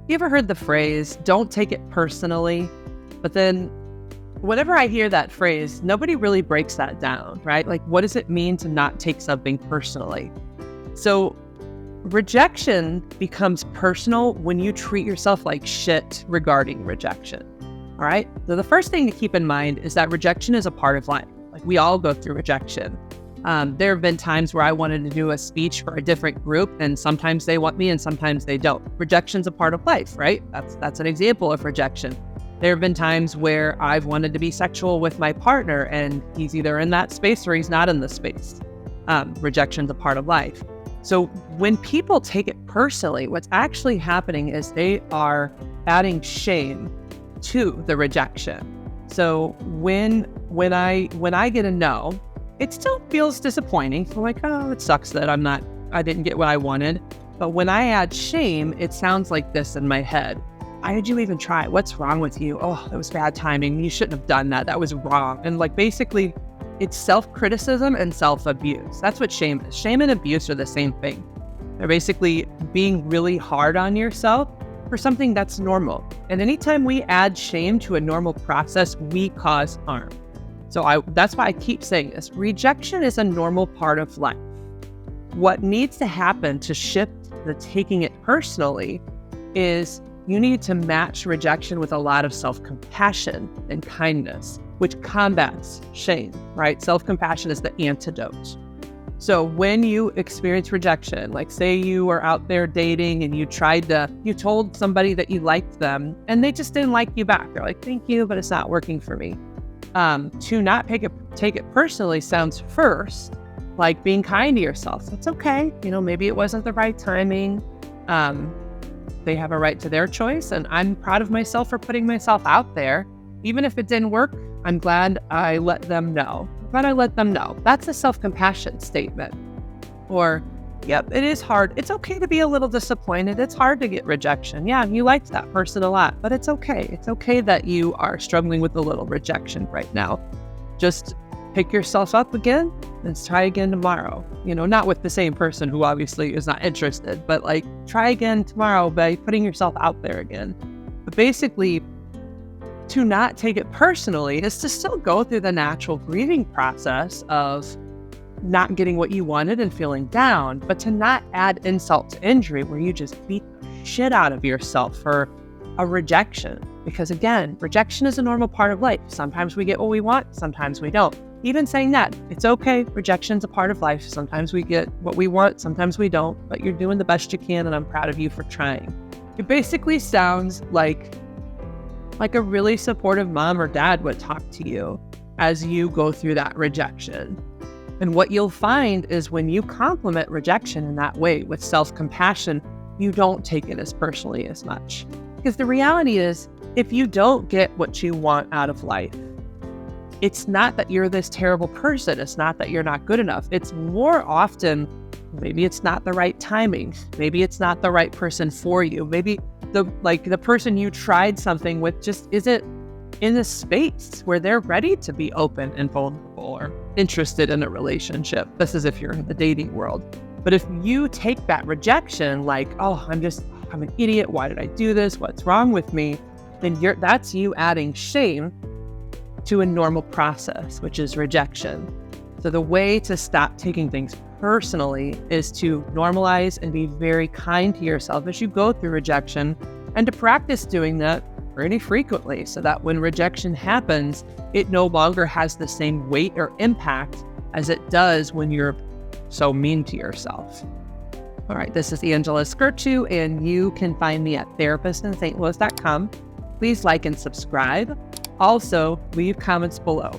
You ever heard the phrase, don't take it personally? But then whenever I hear that phrase, nobody really breaks that down, right? Like, what does it mean to not take something personally? So rejection becomes personal when you treat yourself like shit regarding rejection. All right. So the first thing to keep in mind is that rejection is a part of life. Like, we all go through rejection. There have been times where I wanted to do a speech for a different group, and sometimes they want me and sometimes they don't. Rejection's a part of life, right? That's an example of rejection. There have been times where I've wanted to be sexual with my partner and he's either in that space or he's not in the space. Rejection's a part of life. So when people take it personally, what's actually happening is they are adding shame to the rejection. So when I get a no, it still feels disappointing. So like, oh, it sucks that I didn't get what I wanted. But when I add shame, it sounds like this in my head. Why did you even try? What's wrong with you? Oh, that was bad timing. You shouldn't have done that. That was wrong. And like, basically, it's self-criticism and self-abuse. That's what shame is. Shame and abuse are the same thing. They're basically being really hard on yourself for something that's normal. And anytime we add shame to a normal process, we cause harm. So that's why I keep saying this. Rejection is a normal part of life. What needs to happen to shift the taking it personally is you need to match rejection with a lot of self-compassion and kindness, which combats shame, right? Self-compassion is the antidote. So when you experience rejection, like say you are out there dating and you told somebody that you liked them and they just didn't like you back. They're like, thank you, but it's not working for me. To not take it personally sounds first like being kind to yourself. It's okay. Maybe it wasn't the right timing. They have a right to their choice, and I'm proud of myself for putting myself out there. Even if it didn't work, I'm glad I let them know. That's a self-compassion statement. Or, yep, it is hard. It's okay to be a little disappointed. It's hard to get rejection. Yeah, you liked that person a lot, but it's okay. It's okay that you are struggling with a little rejection right now. Just pick yourself up again and try again tomorrow. Not with the same person who obviously is not interested, but like try again tomorrow by putting yourself out there again. But basically, to not take it personally is to still go through the natural grieving process of not getting what you wanted and feeling down, but to not add insult to injury where you just beat the shit out of yourself for a rejection. Because again, rejection is a normal part of life. Sometimes we get what we want, sometimes we don't. Even saying that, it's okay. Rejection's a part of life. Sometimes we get what we want, sometimes we don't, but you're doing the best you can, and I'm proud of you for trying. It basically sounds like a really supportive mom or dad would talk to you as you go through that rejection. And what you'll find is when you compliment rejection in that way with self-compassion, you don't take it as personally as much. Because the reality is, if you don't get what you want out of life, it's not that you're this terrible person. It's not that you're not good enough. It's more often, maybe it's not the right timing. Maybe it's not the right person for you. Maybe the person you tried something with just isn't in a space where they're ready to be open and vulnerable or interested in a relationship. This is if you're in the dating world. But if you take that rejection like, oh, I'm an idiot. Why did I do this? What's wrong with me? Then that's you adding shame to a normal process, which is rejection. So the way to stop taking things personally is to normalize and be very kind to yourself as you go through rejection, and to practice doing that pretty frequently so that when rejection happens, it no longer has the same weight or impact as it does when you're so mean to yourself. All right, this is Angela Skirchu, and you can find me at therapistintstlouis.com. Please like and subscribe. Also, leave comments below.